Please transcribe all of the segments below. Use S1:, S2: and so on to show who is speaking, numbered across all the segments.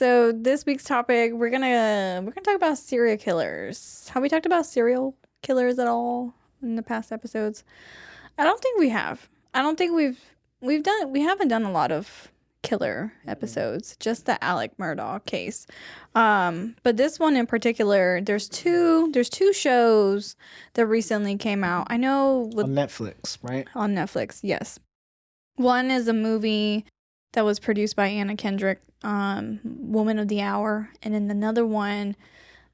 S1: So this week's topic, we're gonna talk about serial killers. Have we talked about serial killers at all in the past episodes? I don't think we have. I don't think we haven't done a lot of killer episodes, just the Alec Murdaugh case. But this one in particular, there's two shows that recently came out. I know
S2: on Netflix, right?
S1: On Netflix, yes. One is a movie that was produced by Anna Kendrick, Woman of the Hour, and then another one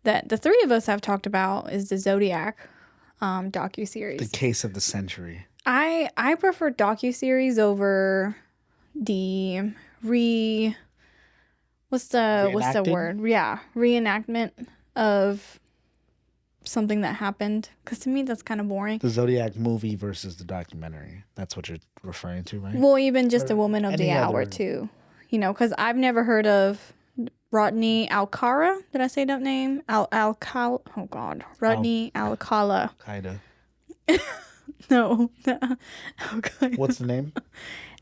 S1: that the three of us have talked about is the Zodiac docuseries.
S2: The Case of the Century.
S1: I prefer docuseries over the what's the word? Yeah, reenactment of something that happened, because to me that's kind of boring.
S2: The Zodiac movie versus the documentary. That's what you're referring to, right?
S1: Well, even just a Woman of the Hour too, because I've never heard of Rodney Alcala. Did I say that name? Alcala. Oh God, Rodney Alcala.
S2: Kinda.
S1: No.
S2: What's the name?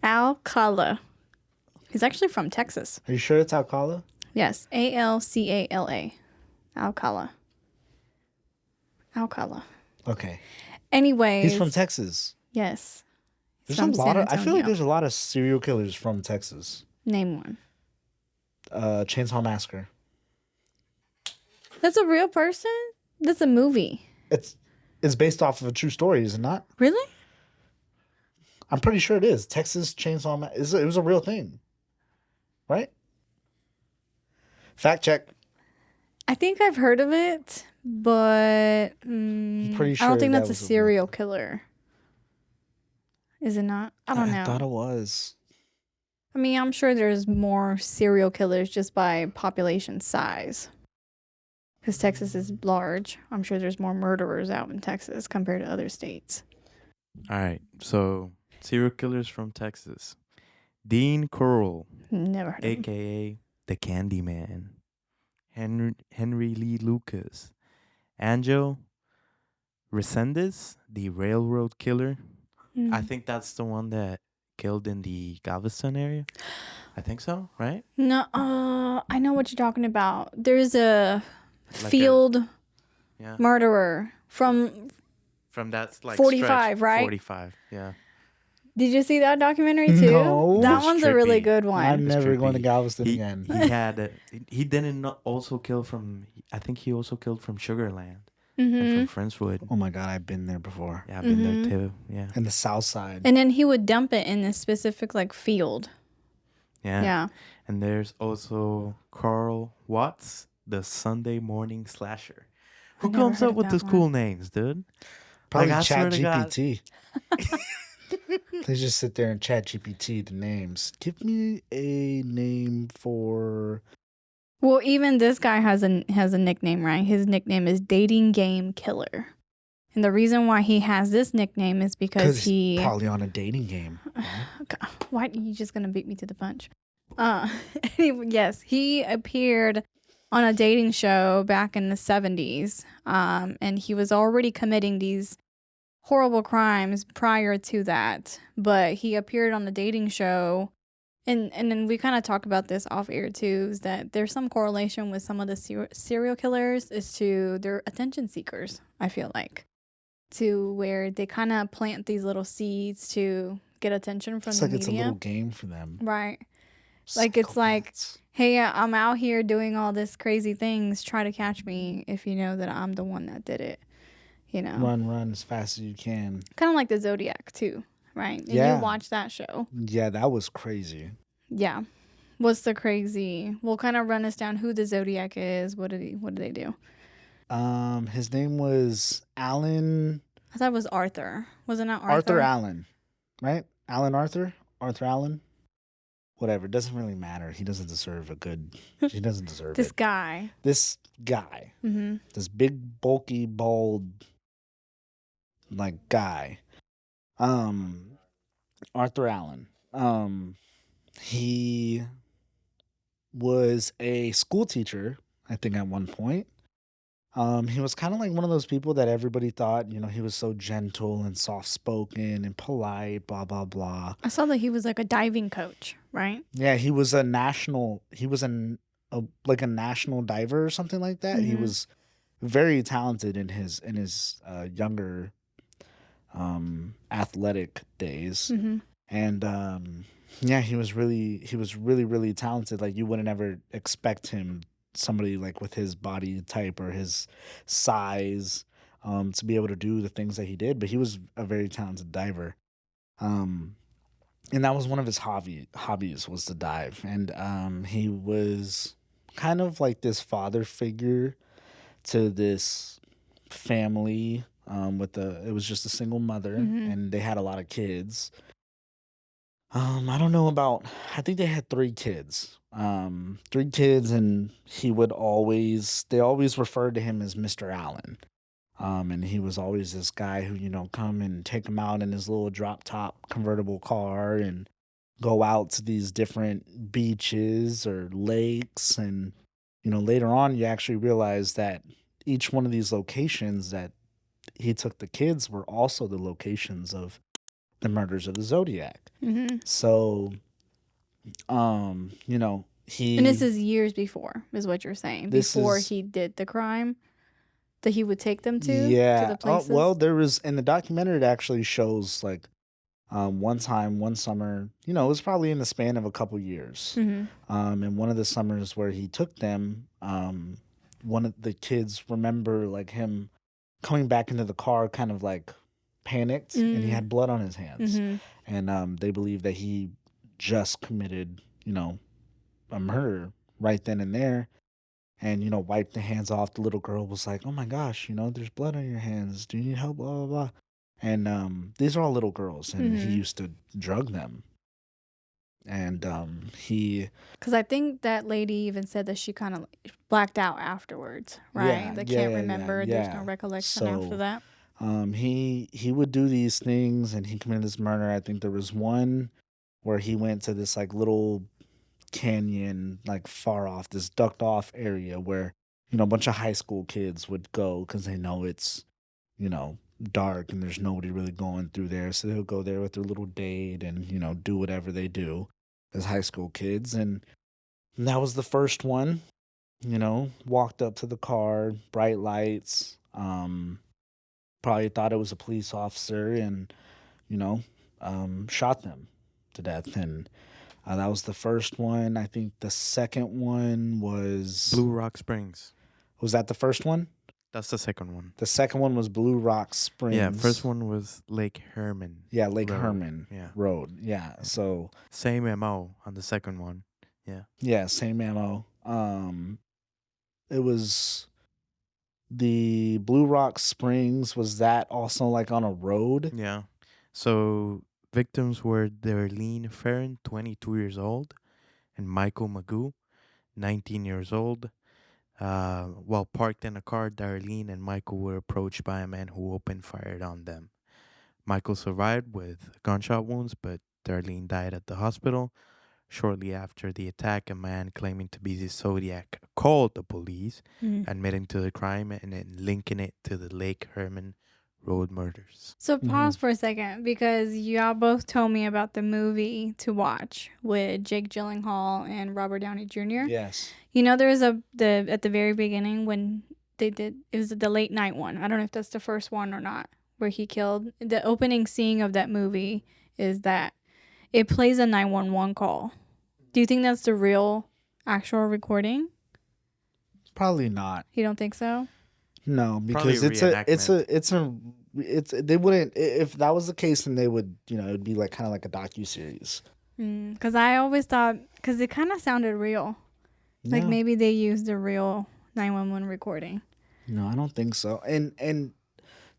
S1: Alcala. He's actually from Texas.
S2: Are you sure it's Alcala?
S1: Yes, Alcala. Alcala.
S2: Okay.
S1: Anyways.
S2: He's from Texas.
S1: Yes.
S2: There's a lot of. I feel like there's a lot of serial killers from Texas.
S1: Name one.
S2: Chainsaw Massacre.
S1: That's a real person? That's a movie.
S2: It's based off of a true story, is it not?
S1: Really?
S2: I'm pretty sure it is. Texas Chainsaw Massacre. It was a real thing. Right? Fact check.
S1: I think I've heard of it, but
S2: pretty sure
S1: I don't think that's a serial killer. Is it not? I don't know.
S2: I thought it was.
S1: I mean, I'm sure there's more serial killers just by population size. Because Texas is large. I'm sure there's more murderers out in Texas compared to other states.
S3: All right. So, serial killers from Texas. Dean Curl.
S1: Never heard of him.
S3: A.K.A. the Candyman. Henry Lee Lucas. Angel Resendez, the railroad killer. I think that's the one that killed in the Galveston area. I think so, right?
S1: No, I know what you're talking about. There's a field murderer from
S3: that
S1: 45,
S3: stretch.
S1: right?
S3: 45, yeah.
S1: Did you see that documentary too?
S2: No.
S1: That one's
S3: trippy.
S1: a really good one.
S2: I'm never going to Galveston again.
S3: He didn't also kill from. I think he also killed from Sugarland.
S1: Mm-hmm.
S3: And from Friendswood.
S2: Oh my God, I've been there before.
S3: Yeah, I've been there too. Yeah.
S2: In the South Side.
S1: And then he would dump it in a specific field.
S3: Yeah. And there's also Carl Watts, the Sunday morning slasher. Who comes up with those cool names, dude?
S2: Probably ChatGPT. They just sit there and ChatGPT the names. Give me a name for.
S1: Well, even this guy has a nickname, right? His nickname is Dating Game Killer. And the reason why he has this nickname is because
S2: he's probably on a dating game.
S1: Right? Why are you just going to beat me to the punch? Yes, he appeared on a dating show back in the 70s. And he was already committing these horrible crimes prior to that. But he appeared on the dating show. And then we kind of talk about this off air too, is that there's some correlation with some of the serial killers is to their attention seekers, I feel like. To where they kind of plant these little seeds to get attention from the media.
S2: It's a little game for them.
S1: Right. Like it's like, hey, I'm out here doing all this crazy things. Try to catch me if you know that I'm the one that did it.
S2: Run as fast as you can.
S1: Kind of like the Zodiac too. Right? And you watch that show.
S2: Yeah, that was crazy.
S1: Yeah. What's the crazy? We'll kind of run us down who the Zodiac is. What did they do?
S2: His name was Alan.
S1: I thought it was Arthur. Was it not Arthur?
S2: Arthur Allen, right? Arthur Allen. Whatever. It doesn't really matter. He doesn't deserve He doesn't deserve
S1: This
S2: it.
S1: guy.
S2: This guy.
S1: Mm-hmm.
S2: This big, bulky, bald, guy. Arthur Allen. He was a school teacher, I think, at one point. He was kind of like one of those people that everybody thought, he was so gentle and soft-spoken and polite, blah, blah, blah.
S1: I saw that he was like a diving coach, right?
S2: Yeah, he was an like a national diver or something like that. He was very talented in his younger athletic days. And yeah, he was really talented. Like you wouldn't ever expect him, somebody like with his body type or his size, to be able to do the things that he did. But he was a very talented diver. And that was one of his hobbies was to dive. And he was kind of like this father figure to this family. It was just a single mother, and they had a lot of kids. I don't know about. I think they had 3 kids. 3 kids, and they always referred to him as Mr. Allen. And he was always this guy who, come and take him out in his little drop top convertible car and go out to these different beaches or lakes. And, later on, you actually realize that each one of these locations that he took the kids were also the locations of the murders of the Zodiac. So, he.
S1: And this is years before, is what you're saying. Before he did the crime that he would take them to the places?
S2: Well, there was in the documentary, it actually shows like one time, one summer, it was probably in the span of a couple years. And one of the summers where he took them, one of the kids remember like him coming back into the car kind of like panicked, and he had blood on his hands. And they believe that he just committed, a murder right then and there. And, wiped the hands off. The little girl was like, oh my gosh, there's blood on your hands. Do you need help? Blah, blah, blah. And these are all little girls, and he used to drug them. And he.
S1: Because I think that lady even said that she kind of blacked out afterwards, right?
S2: Yeah,
S1: they can't remember. There's no recollection after that.
S2: He would do these things, and he committed this murder. I think there was one where he went to this like little canyon, like far off, this ducked off area where a bunch of high school kids would go because they know it's dark and there's nobody really going through there, so they'll go there with their little date and do whatever they do as high school kids. And that was the first one. Walked up to the car, bright lights, probably thought it was a police officer, and shot them to death. And that was the first one. I think the second one was
S3: Blue Rock Springs.
S2: Was that the first one?
S3: That's the second one.
S2: The second one was Blue Rock Springs.
S3: Yeah, first one was Lake Herman.
S2: Yeah, Lake
S3: Road.
S2: Herman Road. Yeah, so
S3: same MO on the second one. Yeah.
S2: Yeah, same MO. It was the Blue Rock Springs. Was that also like on a road?
S3: Yeah. So victims were Darlene Ferrin, 22 years old, and Michael Magoo, 19 years old. While parked in a car, Darlene and Michael were approached by a man who opened fire on them. Michael survived with gunshot wounds, but Darlene died at the hospital. Shortly after the attack, a man claiming to be the Zodiac called the police, admitting to the crime and then linking it to the Lake Herman Road murders.
S1: So pause for a second, because y'all both told me about the movie to watch with Jake Gyllenhaal and Robert Downey Jr.
S2: Yes.
S1: There was at the very beginning when it was the late night one. I don't know if that's the first one or not, where he killed. The opening scene of that movie is that it plays a 911 call. Do you think that's the real actual recording?
S2: Probably not.
S1: You don't think so?
S2: No, because they wouldn't, if that was the case, then they would, it'd be like kind of like a docuseries.
S1: Because I always thought, because it kind of sounded real. Like maybe they used a real 911 recording.
S2: No, I don't think so. And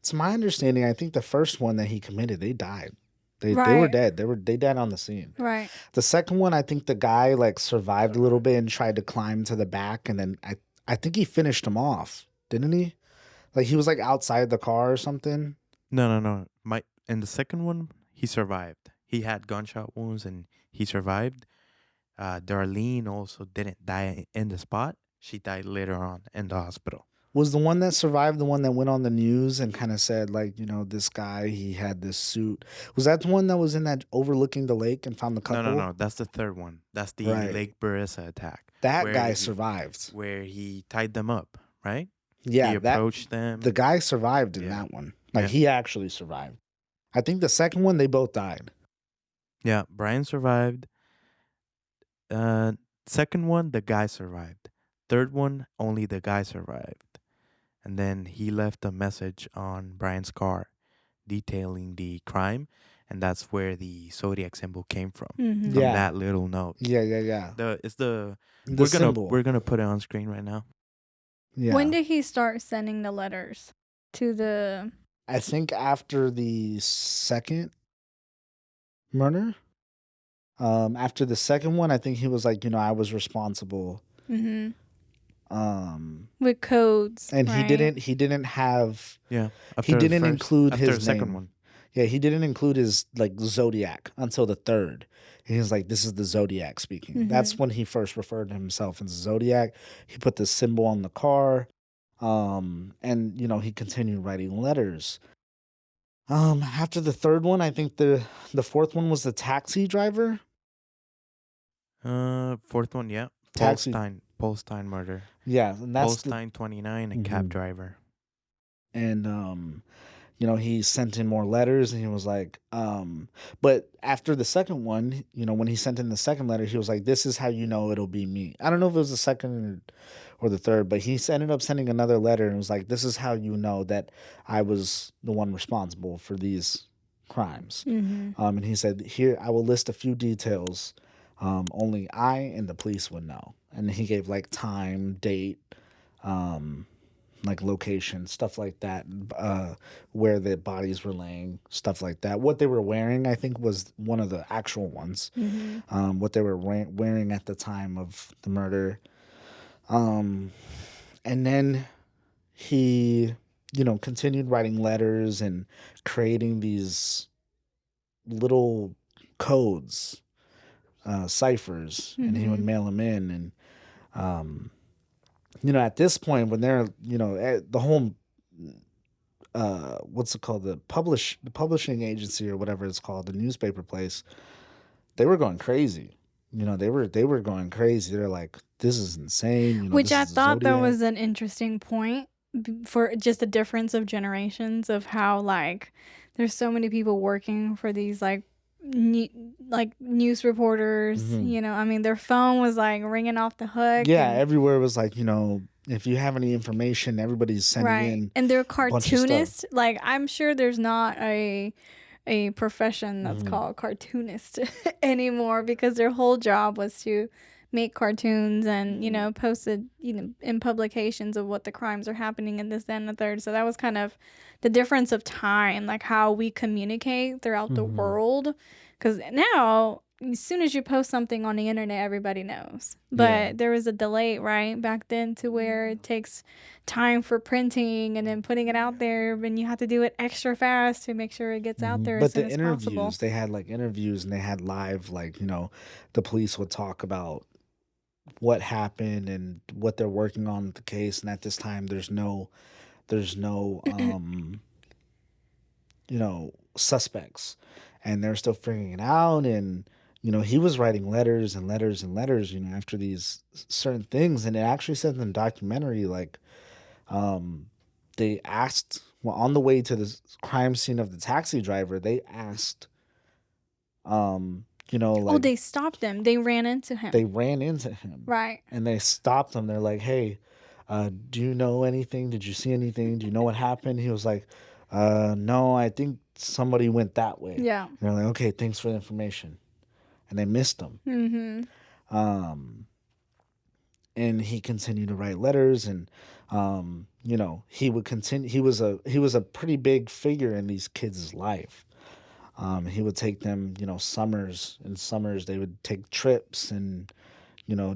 S2: to my understanding, I think the first one that he committed, they died. They were dead. They died on the scene.
S1: Right.
S2: The second one, I think the guy like survived a little bit and tried to climb to the back, and then I think he finished him off, didn't he? Like he was like outside the car or something.
S3: No. In the second one, he survived. He had gunshot wounds and he survived. Darlene also didn't die in the spot. She died later on in the hospital.
S2: Was the one that survived the one that went on the news and kind of said, like, this guy, he had this suit? Was that the one that was in that overlooking the lake and found the
S3: No, no,
S2: couple?
S3: no. That's the third one. That's the
S2: Right.
S3: Lake Beressa attack,
S2: That
S3: where
S2: guy
S3: he
S2: survived.
S3: where he tied them up, right?
S2: Yeah,
S3: He approached them.
S2: the guy survived in
S3: Yeah.
S2: that one. Like,
S3: Yeah.
S2: he actually survived. I think the second one, they both died.
S3: Yeah, Brian survived. Second one, the guy survived. Third one, only the guy survived. And then he left a message on Brian's car detailing the crime, and that's where the Zodiac symbol came from.
S1: Mhm.
S3: From
S2: Yeah.
S3: that little note.
S2: Yeah.
S3: The
S2: symbol.
S3: we're gonna put it on screen right now.
S2: Yeah.
S1: When did he start sending the letters to the?
S2: I think after the second murder. After the second one, I think he was like, I was responsible.
S1: Mm-hmm.
S2: With
S1: codes,
S2: and
S1: right?
S2: he didn't have.
S3: Yeah.
S2: He didn't include
S3: after
S2: his
S3: the second
S2: name.
S3: one.
S2: Yeah, he didn't include his like Zodiac until the third. He was like, "This is the Zodiac speaking."
S1: Mhm.
S2: That's when he first referred to himself as Zodiac. He put the symbol on the car, and he continued writing letters. After the third one, I think the fourth one was the taxi driver.
S3: Fourth one, yeah.
S2: Taxi-
S3: Polstein murder.
S2: Yeah, and that's
S3: Polstein 29, a cab
S2: Mhm.
S3: driver.
S2: and he sent in more letters, and he was like, but after the second one, when he sent in the second letter, he was like, "This is how you know it'll be me." I don't know if it was the second or the third, but he ended up sending another letter and was like, "This is how you know that I was the one responsible for these crimes."
S1: Mm-hmm.
S2: And he said, "Here, I will list a few details. Only I and the police would know." And he gave like time, date, like location, stuff like that, where the bodies were laying, stuff like that. What they were wearing, I think, was one of the actual ones.
S1: Mm-hmm.
S2: What they were wearing at the time of the murder. And then he, continued writing letters and creating these little codes, ciphers, and he would mail them in. And at this point, when they're, the whole, what's it called, the publishing agency or whatever it's called, the newspaper place, they were going crazy. They were going crazy. They're like, "This is insane."
S1: Which
S2: this
S1: I
S2: is the
S1: thought that
S2: Zodiac.
S1: was an interesting point for just the difference of generations of how like there's so many people working for these like news reporters.
S2: Mhm.
S1: I mean, their phone was like ringing off the hook.
S2: Yeah,
S1: and,
S2: everywhere was like, if you have any information, everybody's sending
S1: right.
S2: in.
S1: And they're
S2: bunch of stuff.
S1: cartoonists. Like I'm sure there's not a profession that's
S2: Mhm.
S1: called cartoonist anymore because their whole job was to make cartoons and post it in publications of what the crimes are happening in this, that, and the third. So that was kind of the difference of time, like how we communicate throughout the
S2: Mhm.
S1: world. Because now, as soon as you post something on the internet, everybody knows. But
S2: Yeah.
S1: there was a delay, right, back then to where it takes time for printing and then putting it out there, and you have to do it extra fast to make sure it gets out there
S2: But
S1: as soon
S2: the
S1: as
S2: interviews,
S1: possible.
S2: they had like interviews and they had live, like, the police would talk about what happened and what they're working on with the case. And at this time, there's no, suspects, and they're still figuring it out. And, he was writing letters and letters and letters, after these certain things. And it actually said in the documentary, like, they asked, well, on the way to the crime scene of the taxi driver, they asked, like,
S1: They stopped him. They ran into him.
S2: they ran into him.
S1: Right.
S2: And they stopped him. They're like, "Hey, do you know anything? Did you see anything? Do you know what happened?" He was like, "No, I think somebody went that way."
S1: Yeah.
S2: And they're like, "Okay, thanks for the information." And they missed him.
S1: Mm-hmm.
S2: And he continued to write letters, and he would continue. He was a pretty big figure in these kids' life. He would take them, summers they would take trips and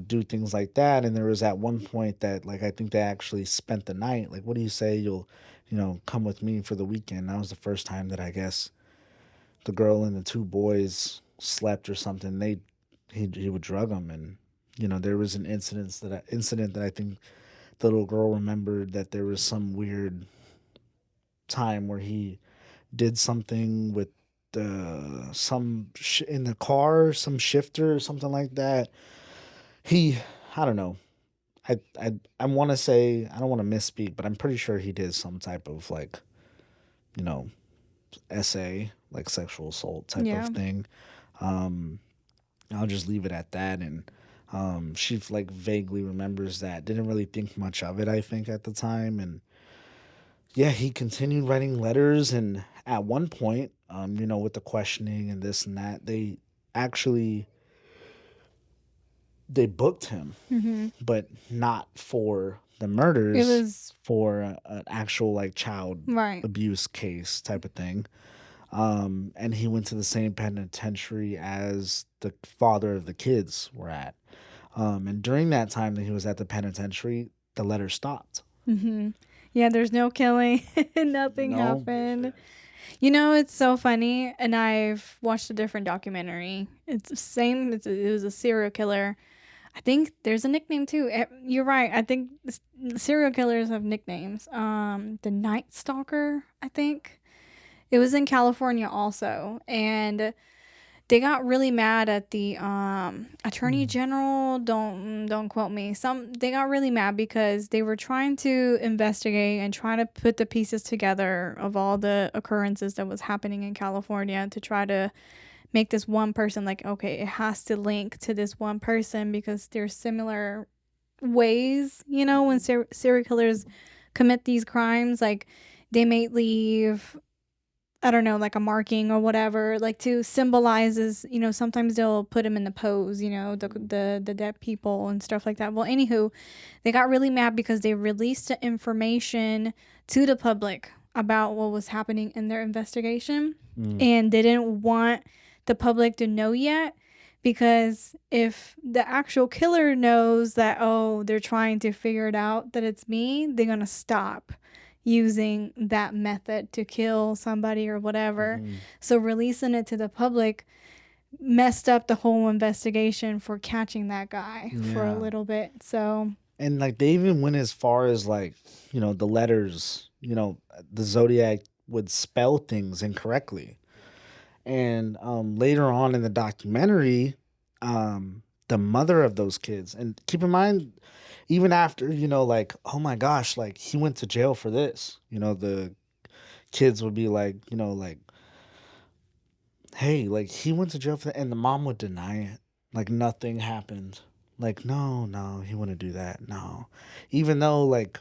S2: do things like that. And there was at one point that, like, I think they actually spent the night. Like, "What do you say? You'll, come with me for the weekend." That was the first time that I guess the girl and the two boys slept or something. He would drug them, and there was an incident that I think the little girl remembered that there was some weird time where he did something with in the car, some shifter or something like that. He, I don't know. I want to say, I don't want to misspeak, but I'm pretty sure he did some type of like, you know, SA, like sexual assault type of
S1: Yeah.
S2: thing. Um, I'll just leave it at that. And she like vaguely remembers that. Didn't really think much of it, I think, at the time. And yeah, he continued writing letters. And at one point, with the questioning and this and that, actually they booked him, but not for the murders.
S1: It was
S2: for an actual like child
S1: right.
S2: abuse case type of thing. And he went to the same penitentiary as the father of the kids were at. And during that time that he was at the penitentiary, the letter stopped.
S1: Yeah, there's no killing. Nothing happened. You know, it's so funny. And I've watched a different documentary. It's the same. It was a serial killer. I think there's a nickname too. You're right. I think serial killers have nicknames. The Night Stalker, I think. It was in California also. And they got really mad at the attorney general. Don't quote me. They got really mad because they were trying to investigate and try to put the pieces together of all the occurrences that was happening in California to try to make this one person like, okay, it has to link to this one person because there's similar ways, when serial killers commit these crimes, like they may leave, I don't know, like a marking or whatever, like to symbolizes, sometimes they'll put them in the pose, the dead people and stuff like that. Well, anywho, they got really mad because they released the information to the public about what was happening in their investigation. And they didn't want the public to know yet, because if the actual killer knows that, oh, they're trying to figure it out, that it's me, they're going to stop using that method to kill somebody or whatever. So releasing it to the public messed up the whole investigation for catching that guy for a little bit. So,
S2: and like they even went as far as like, the letters, the Zodiac would spell things incorrectly. And later on in the documentary, the mother of those kids, and keep in mind, even after, like, oh my gosh, like he went to jail for this, the kids would be like, like, hey, like he went to jail for that. And the mom would deny it. Like nothing happened. Like, no, he wouldn't do that. No. Even though, like,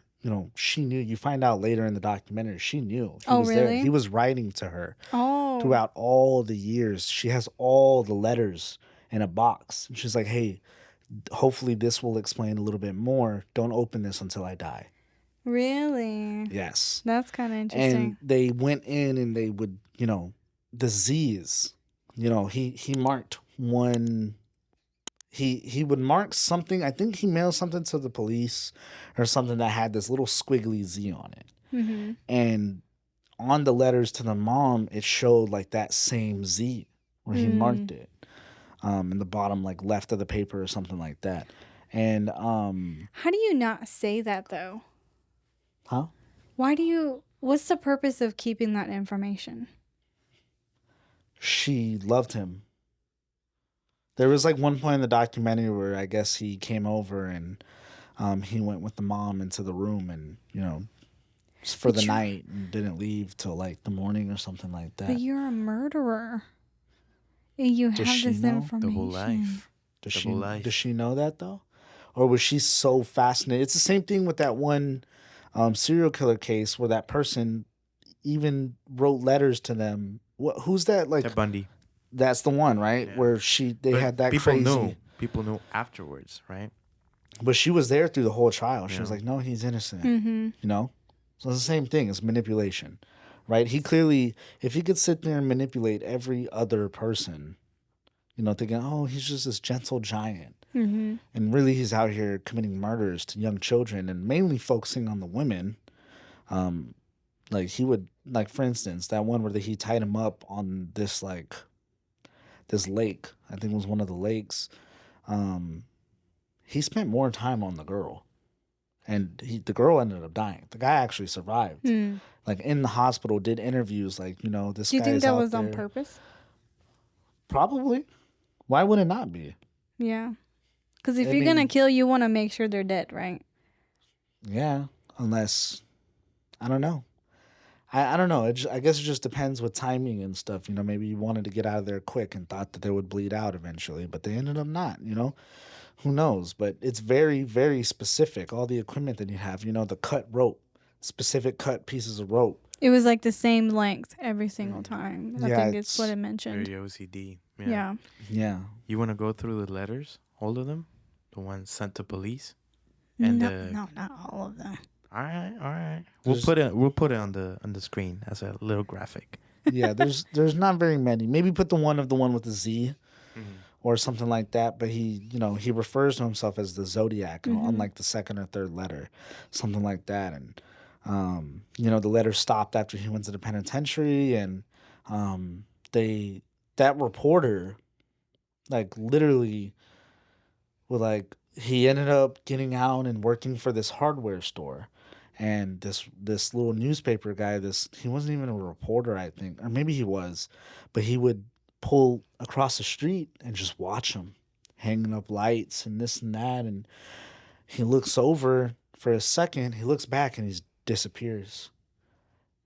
S2: she knew. You find out later in the documentary, she knew. He was
S1: really?
S2: there. He was writing to her
S1: oh,
S2: throughout all the years. She has all the letters in a box. And she's like, hey, hopefully this will explain a little bit more. Don't open this until I die.
S1: really?
S2: Yes.
S1: That's kind of interesting.
S2: And they went in and they would, the Z's, he marked one. He would mark something. I think he mailed something to the police or something that had this little squiggly Z on it. And on the letters to the mom, it showed like that same Z where he marked it in the bottom, like left of the paper or something like that. And
S1: how do you not say that though?
S2: Huh?
S1: What's the purpose of keeping that information?
S2: She loved him. There was like one point in the documentary where I guess he came over and he went with the mom into the room and, just for the night and didn't leave till like the morning or something like that.
S1: But you're a murderer. And you have this information.
S3: The whole life.
S2: Does she know that though? Or was she so fascinated? It's the same thing with that one serial killer case where that person even wrote letters to them. Who's that? Like
S3: Ted Bundy.
S2: That's the one, right?
S3: Yeah.
S2: Where they had that crazy.
S3: People knew afterwards, right?
S2: But she was there through the whole trial. She was like, "No, he's innocent." So it's the same thing. It's manipulation, right? He clearly, if he could sit there and manipulate every other person, thinking, "Oh, he's just this gentle giant," and really he's out here committing murders to young children and mainly focusing on the women. Like he would, like for instance, that one where he tied him up on this like. This lake, I think it was one of the lakes. He spent more time on the girl. and the girl ended up dying. The guy actually survived.
S1: Hmm.
S2: Like in the hospital, did interviews. Like, you know, this
S1: Do you think
S2: guy's
S1: that
S2: out
S1: was on
S2: there.
S1: purpose?
S2: Probably. Why would it not be?
S1: Yeah. Because if
S2: I
S1: you're going to
S2: mean,
S1: kill, you want to make sure they're dead, right?
S2: yeah, unless I don't know. I don't know. I guess it just depends with timing and stuff. You know, maybe you wanted to get out of there quick and thought that they would bleed out eventually, but they ended up not. You know, who knows? But it's very, very specific. All the equipment that you have. You know, the cut rope, specific cut pieces of rope.
S1: It was like the same length every single time. I
S2: Yeah,
S1: think it's what
S2: it's
S1: it mentioned.
S3: Very OCD.
S1: Yeah.
S2: yeah.
S3: You want to go through the letters, all of them, the ones sent to police,
S1: No,
S3: and
S1: no, not all of them.
S3: all right.
S2: There's-
S3: We'll put it on the screen as a little graphic.
S2: Yeah, there's not very many. Maybe put the one with the Z or something like that. But he, you know, he refers to himself as the Zodiac, unlike the second or third letter, something like that. And you know, the letter stopped after he went to the penitentiary, and that reporter, like literally, was like he ended up getting out and working for this hardware store. And this little newspaper guy, he wasn't even a reporter, I think, or maybe he was, but he would pull across the street and just watch him hanging up lights and this and that. And he looks over for a second, he looks back, and he disappears.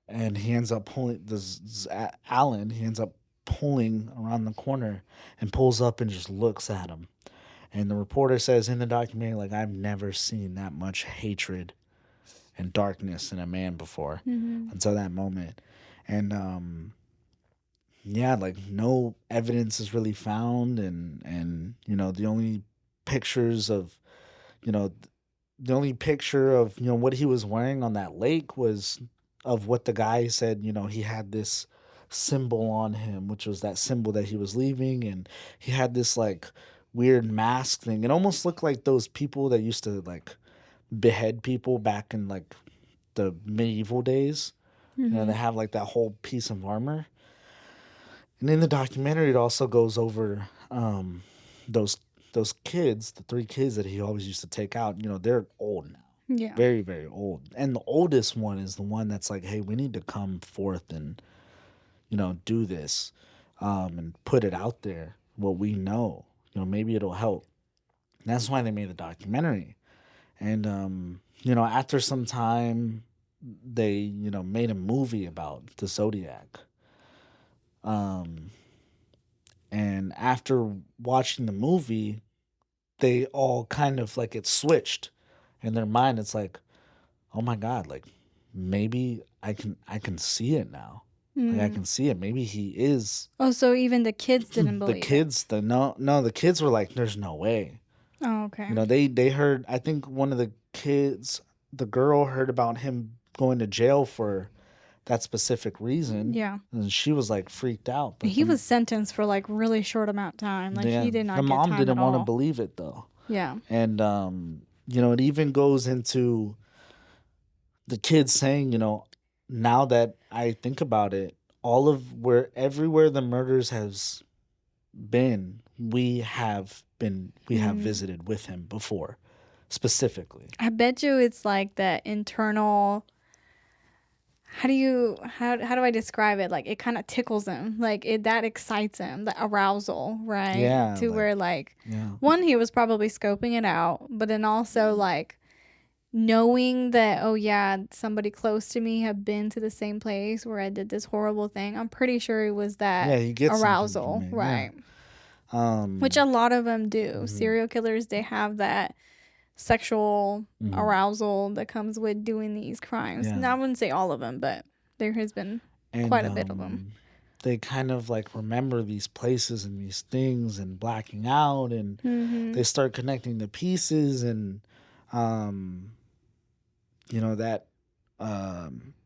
S2: And he ends up pulling Alan. He ends up pulling around the corner and pulls up and just looks at him. And the reporter says in the documentary, like, I've never seen that much hatred and darkness in a man before until that moment. And yeah, like no evidence is really found, and you know, the only pictures of you know the only picture of what he was wearing on that lake was of what the guy said. You know, he had this symbol on him, which was that symbol that he was leaving, and he had this like weird mask thing. It almost looked like those people that used to like behead people back in like the medieval days. You know, they have like that whole piece of armor. And in the documentary, it also goes over those kids, the three kids that he always used to take out. You know, they're old now,
S1: Yeah.
S2: very, very old. And the oldest one is the one that's like, hey, we need to come forth and do this, and put it out there. What we know, maybe it'll help. And that's why they made the documentary. And after some time, they made a movie about the Zodiac. And after watching the movie, they all kind of like it switched in their mind. It's like, oh my God, like maybe I can see it now. Like I can see it. Maybe he is.
S1: Oh, so even the kids didn't believe
S2: The kids, the kids were like, there's no way.
S1: Oh, okay.
S2: They heard, I think one of the kids, the girl heard about him going to jail for that specific reason.
S1: Yeah.
S2: And she was like freaked out. But
S1: He was sentenced for like really short amount of time. Like he did not
S2: the
S1: get
S2: mom
S1: time
S2: didn't
S1: at
S2: want to
S1: all.
S2: believe it though.
S1: Yeah.
S2: And it even goes into the kids saying, now that I think about it, everywhere the murders has been, we have visited with him before, specifically.
S1: I bet you it's like that internal. How do I describe it? Like it kind of tickles him, like that excites him, the arousal, right?
S2: Yeah,
S1: Where one, he was probably scoping it out, but then also like knowing that, oh yeah, somebody close to me have been to the same place where I did this horrible thing. I'm pretty sure it was that
S2: he gets
S1: arousal,
S2: something from it,
S1: right?
S2: Yeah.
S1: Which a lot of them do. Serial killers, they have that sexual arousal that comes with doing these crimes.
S2: Yeah.
S1: Now, I wouldn't say all of them, but there has been quite a bit of them.
S2: They kind of like remember these places and these things and blacking out, and they start connecting the pieces, and that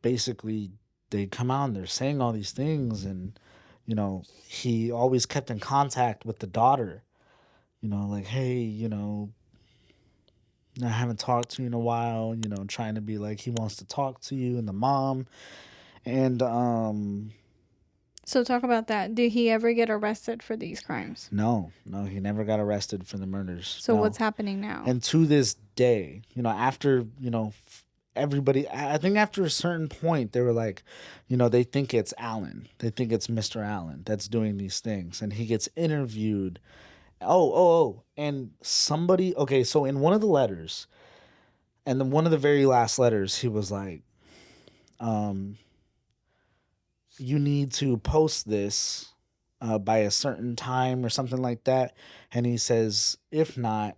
S2: basically they come out and they're saying all these things, and he always kept in contact with the daughter, like, hey, I haven't talked to you in a while, trying to be like he wants to talk to you, and the mom. And
S1: So talk about that. Did he ever get arrested for these crimes?
S2: No, he never got arrested for the murders.
S1: So
S2: No.
S1: what's happening now?
S2: And to this day, after, everybody, I think after a certain point, they were like, they think it's Allen. They think it's Mr. Allen that's doing these things. And he gets interviewed. Oh. And somebody, okay, so in one of the letters, and then one of the very last letters, he was like, you need to post this by a certain time or something like that. And he says, if not,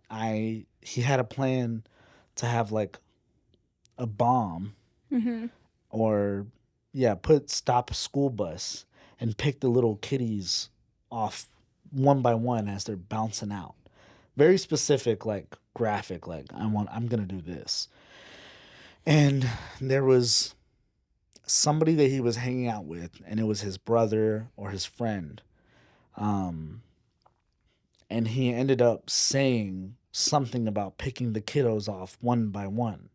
S2: he had a plan to have like a bomb or stop a school bus and pick the little kiddies off one by one as they're bouncing out. Very specific, like graphic, like I'm gonna do this. And there was somebody that he was hanging out with, and it was his brother or his friend. And he ended up saying something about picking the kiddos off one by one.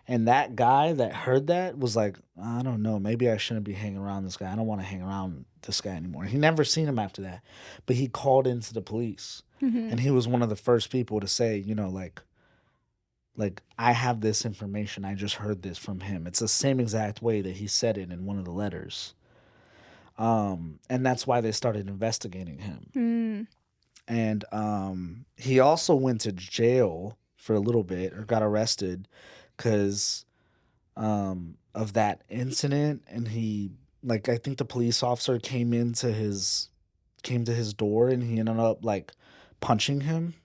S2: And that guy that heard that was like, I don't know, maybe I shouldn't be hanging around this guy. I don't want to hang around this guy anymore. He never seen him after that. But he called into the police. And he was one of the first people to say, like I have this information. I just heard this from him. It's the same exact way that he said it in one of the letters. And that's why they started investigating him. And he also went to jail for a little bit, or got arrested because of that incident. And he, like, I think the police officer came to his door, and he ended up like punching him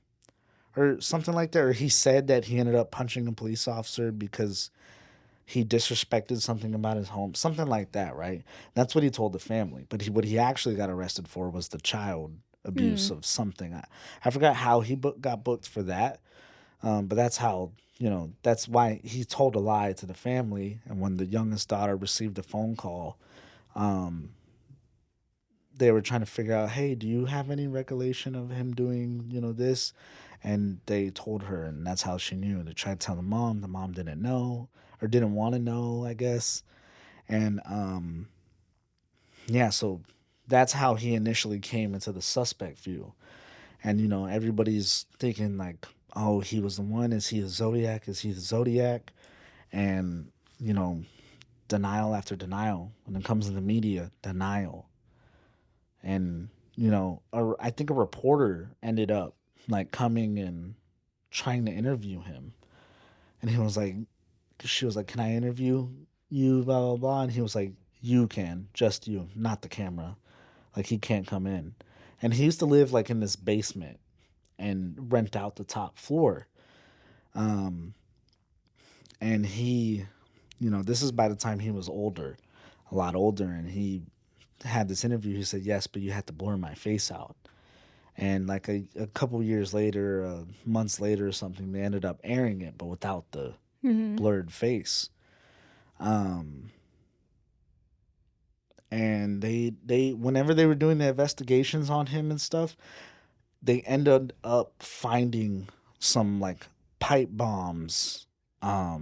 S2: or something like that. Or he said that he ended up punching a police officer because he disrespected something about his home, something like that, right? That's what he told the family. But what he actually got arrested for was the child abuse of something. I forgot how he got booked for that, but that's how, that's why he told a lie to the family. And when the youngest daughter received a phone call, they were trying to figure out, hey, do you have any recollection of him doing, this? And they told her, and that's how she knew. They tried to tell the mom. The mom didn't know, or didn't want to know, I guess. And so that's how he initially came into the suspect view. And, everybody's thinking like, oh, he was the one. Is he the Zodiac? Is he the Zodiac? And, denial after denial. When it comes to the media, denial. And, I think a reporter ended up like coming and trying to interview him. And he was like, she was like, can I interview you, blah, blah, blah. And he was like, you can, just you, not the camera. Like, he can't come in. And he used to live like in this basement and rent out the top floor. And he, this is by the time he was older, a lot older. And he had this interview. He said, yes, but you had to blur my face out. And like a couple years later, months later or something, they ended up airing it, but without the blurred face. And they whenever they were doing the investigations on him and stuff, they ended up finding some like pipe bombs, a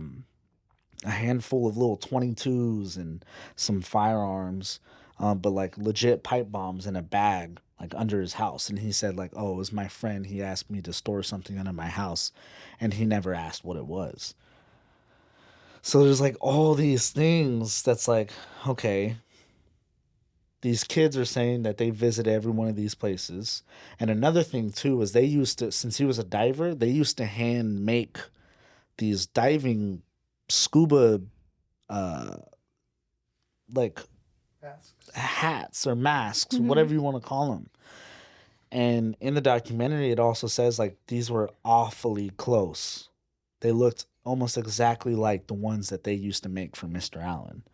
S2: handful of little 22s and some firearms, but like legit pipe bombs in a bag like under his house. And he said like, oh, it was my friend. He asked me to store something under my house, and he never asked what it was. So there's like all these things that's like, okay, these kids are saying that they visited every one of these places. And another thing too is they used to, since he was a diver, they used to hand make these diving scuba like hats or masks, whatever you want to call them. And in the documentary, it also says like these were awfully close. They looked almost exactly like the ones that they used to make for Mr. Allen.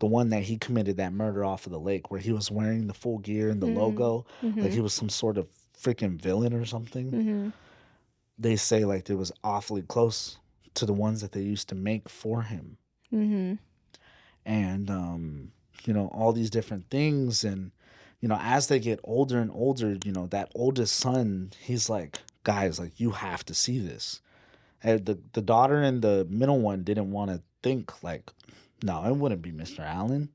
S2: The one that he committed that murder off of the lake, where he was wearing the full gear and the logo, like he was some sort of freaking villain or something. They say like it was awfully close to the ones that they used to make for him. And all these different things. And as they get older and older, that oldest son, he's like, guys, like, you have to see this. And the daughter and the middle one didn't want to think like, no, it wouldn't be Mr. Allen.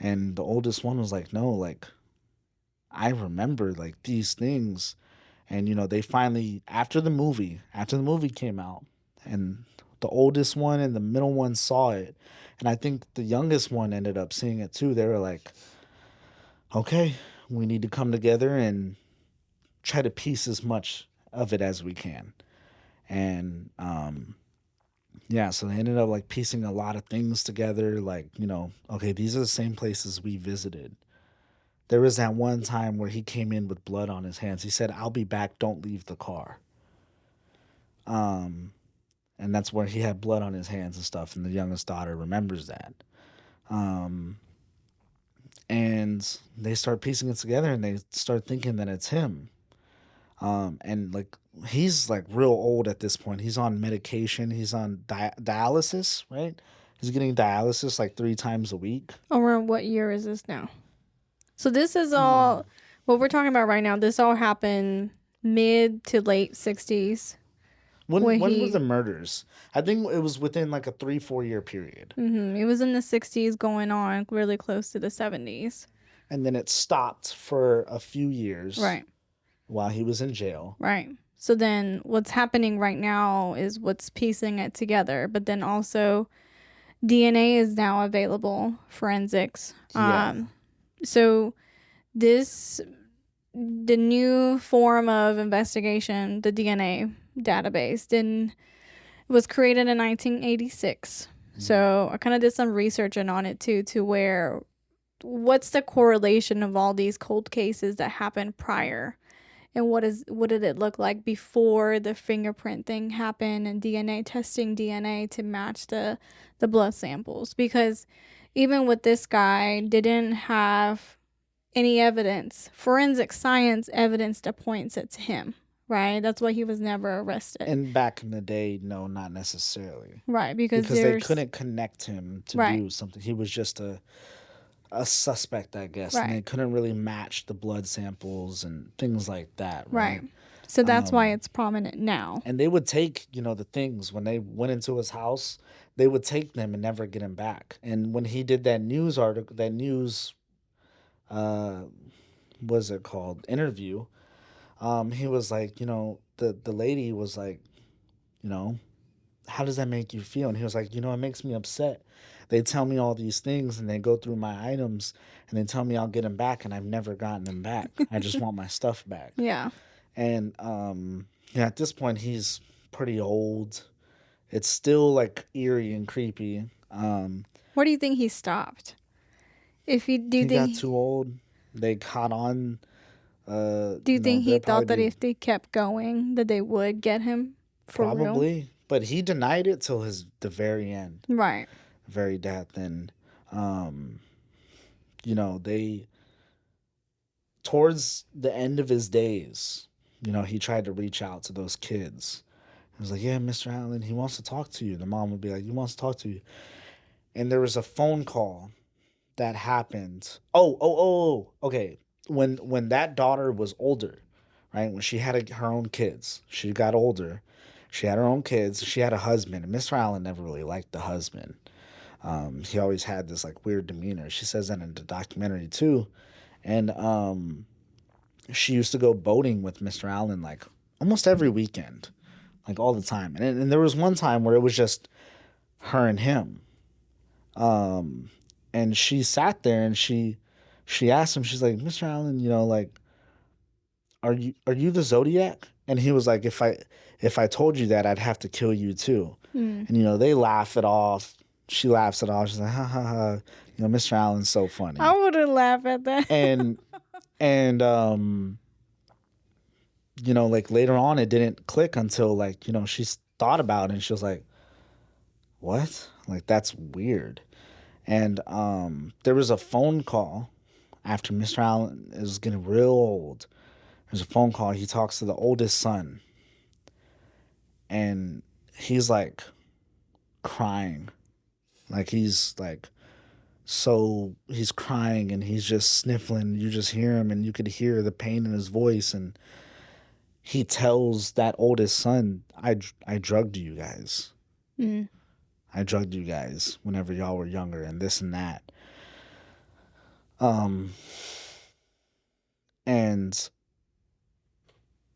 S2: And the oldest one was like, no, like, I remember like these things. And, they finally, after the movie came out, and the oldest one and the middle one saw it. And I think the youngest one ended up seeing it too. They were like, okay, we need to come together and try to piece as much of it as we can. And, yeah, so they ended up like piecing a lot of things together. Like, okay, these are the same places we visited. There was that one time where he came in with blood on his hands. He said, "I'll be back. Don't leave the car." Um, and that's where he had blood on his hands and stuff. And the youngest daughter remembers that. Um, and they start piecing it together, and they start thinking that it's him. And like he's like real old at this point. He's on medication. He's on dialysis, right? He's getting dialysis like 3 times a week.
S1: Around what year is this now? So this is all what we're talking about right now. This all happened mid to late 60s.
S2: When was the murders? I think it was within like a 3-4 year period.
S1: It was in the 60s going on really close to the 70s.
S2: And then it stopped for a few years.
S1: Right.
S2: While he was in jail.
S1: Right. So then what's happening right now is what's piecing it together. But then also DNA is now available, forensics.
S2: Yeah.
S1: So the new form of investigation, the DNA database, was created in 1986. So I kind of did some researching on it too, to where what's the correlation of all these cold cases that happened prior, and what did it look like before the fingerprint thing happened and DNA testing DNA to match the blood samples, because even with this guy didn't have any evidence, forensic science evidence that points it to him, right? That's why he was never arrested.
S2: And back in the day, no, not necessarily.
S1: Right, because
S2: they couldn't connect him to
S1: Right.
S2: do something. He was just a suspect, I guess.
S1: Right.
S2: And they couldn't really match the blood samples and things like that. Right.
S1: So that's why it's prominent now.
S2: And they would take, the things when they went into his house, they would take them and never get him back. And when he did that news article, what's it called? Interview, he was like, the lady was like, how does that make you feel? And he was like, it makes me upset. They tell me all these things and they go through my items and they tell me I'll get them back, and I've never gotten them back. I just want my stuff back.
S1: Yeah.
S2: And at this point he's pretty old. It's still like eerie and creepy.
S1: Where do you think he stopped?
S2: He got too old. They caught on.
S1: Do you think he thought that if they kept going that they would get him for
S2: probably
S1: real?
S2: But he denied it till the very end.
S1: Right.
S2: Very death. And they, towards the end of his days, he tried to reach out to those kids. He was like, yeah, Mr. Allen, he wants to talk to you. The mom would be like, he wants to talk to you. And there was a phone call that happened. Okay. When that daughter was older, right? When she had her own kids, she got older. She had her own kids. She had a husband. And Mr. Allen never really liked the husband. He always had this like weird demeanor. She says that in the documentary too. And she used to go boating with Mr. Allen like almost every weekend, like all the time. And there was one time where it was just her and him. And she sat there and she asked him, she's like, Mr. Allen, like, are you the Zodiac? And he was like, if I told you that, I'd have to kill you too. And they laugh it off. She laughs it off. She's like, ha ha ha. Mr. Allen's so funny.
S1: I wouldn't laugh at that.
S2: And like later on, it didn't click until like, she thought about it and she was like, what? Like, that's weird. And there was a phone call after Mr. Allen is getting real old. There's a phone call. He talks to the oldest son. And he's like crying. Like he's like, so he's crying and he's just sniffling. You just hear him and you could hear the pain in his voice. And he tells that oldest son, I drugged you guys. I drugged you guys whenever y'all were younger and this and that. Um, and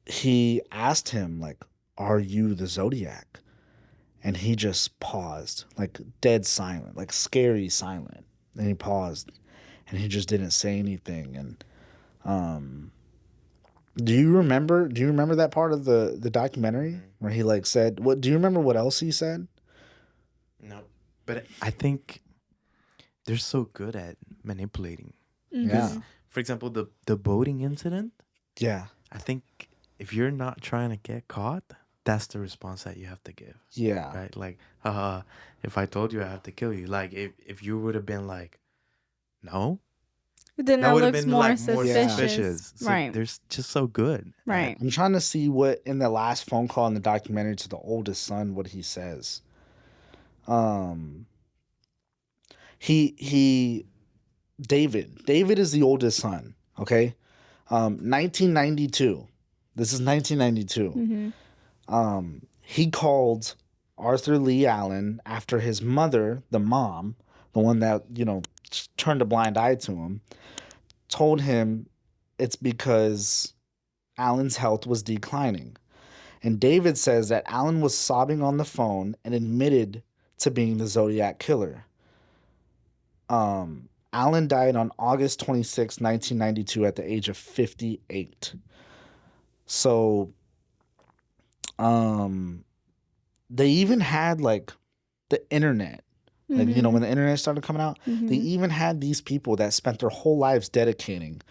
S2: he asked him, like, "Are you the Zodiac?" And he just paused, like dead silent, like scary silent. And he paused, and he just didn't say anything. And um, do you remember? Do you remember that part of the documentary where he like said, "What? Do you remember what else he said?"
S3: No, but I think they're so good at manipulating.
S2: Yeah,
S3: For example, the boating incident.
S2: yeah,
S3: I think if you're not trying to get caught, that's the response that you have to give,
S2: yeah,
S3: right? Like, if I told you I have to kill you, like if you would have been like, no,
S1: Then
S3: that
S1: that
S3: would have
S1: looks
S3: been
S1: more
S3: like more
S1: suspicious.
S3: suspicious. So
S1: Right.
S3: they're just so good.
S1: Right.
S2: I'm trying to see what in the last phone call in the documentary to the oldest son, what he says. Um, he David is the oldest son. Okay, 1992. This is 1992. He called Arthur Lee Allen after his mother, the mom, the one that, turned a blind eye to him, told him it's because Allen's health was declining. And David says that Allen was sobbing on the phone and admitted to being the Zodiac Killer. Allen died on August 26, 1992 at the age of 58. So, they even had like the internet. Like, when the internet started coming out, they even had these people that spent their whole lives dedicating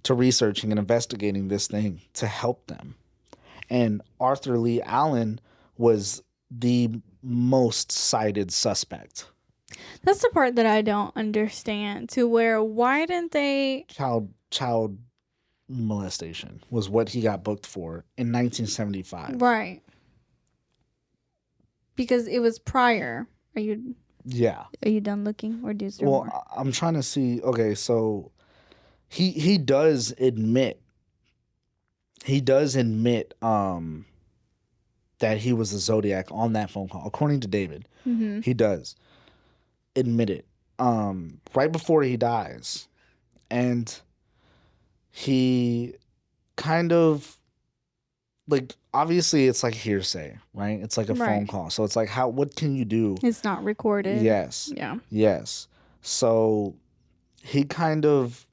S2: to researching and investigating this thing to help them. And Arthur Lee Allen was the most cited suspect.
S1: That's the part that I don't understand. To where, why didn't they?
S2: Child molestation was what he got booked for in 1975.
S1: Right. Because it was prior.
S2: Yeah.
S1: Are you done looking, or do you still more?
S2: I'm trying to see. Okay, so he does admit that he was the Zodiac on that phone call. According to David, he does admit it right before he dies. And he kind of, like, obviously it's like hearsay, right? It's like a phone call. So it's like, what can you do?
S1: It's not recorded.
S2: Yes.
S1: Yeah.
S2: Yes. So he kind of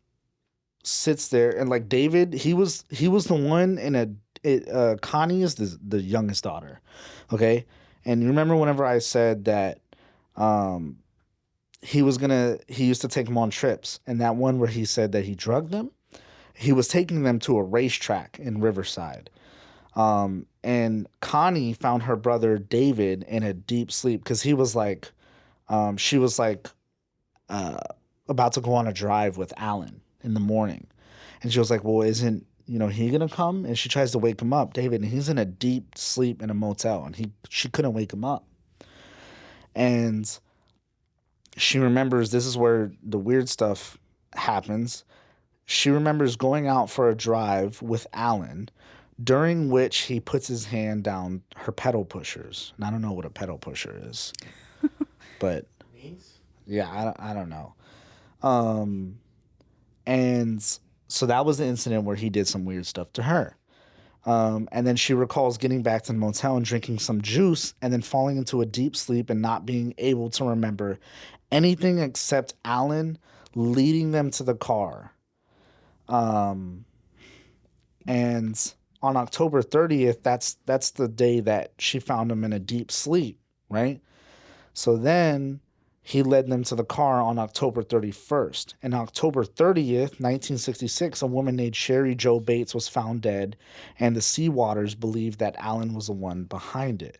S2: sits there, and like David, he was the one Connie is the youngest daughter. Okay. And you remember whenever I said that he used to take them on trips, and that one where he said that he drugged them, he was taking them to a racetrack in Riverside. And Connie found her brother David in a deep sleep because he was like, she was like about to go on a drive with Alan in the morning. And she was like, well, isn't, he gonna come? And she tries to wake him up, David, and he's in a deep sleep in a motel, and she couldn't wake him up. And she remembers, this is where the weird stuff happens. She remembers going out for a drive with Alan, during which he puts his hand down her pedal pushers. And I don't know what a pedal pusher is, but yeah, I don't know. And so that was the incident where he did some weird stuff to her. And then she recalls getting back to the motel and drinking some juice and then falling into a deep sleep and not being able to remember anything except Alan leading them to the car. And on October 30th, that's the day that she found him in a deep sleep, right? So then he led them to the car on October 31st. And October 30th, 1966, a woman named Sherry Jo Bates was found dead, and the Seawaters believed that Allen was the one behind it,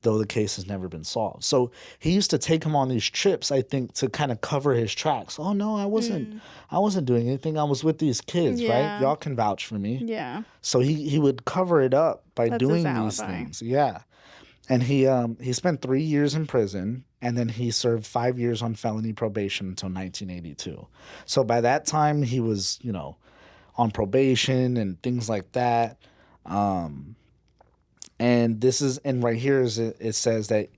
S2: though the case has never been solved. So he used to take him on these trips, I think, to kind of cover his tracks. Oh no, I wasn't doing anything. I was with these kids, right? Y'all can vouch for me.
S1: Yeah.
S2: So he would cover it up by doing these things. Yeah. And he spent 3 years in prison, and then he served 5 years on felony probation until 1982. So by that time, he was, on probation and things like that. And right here it says that,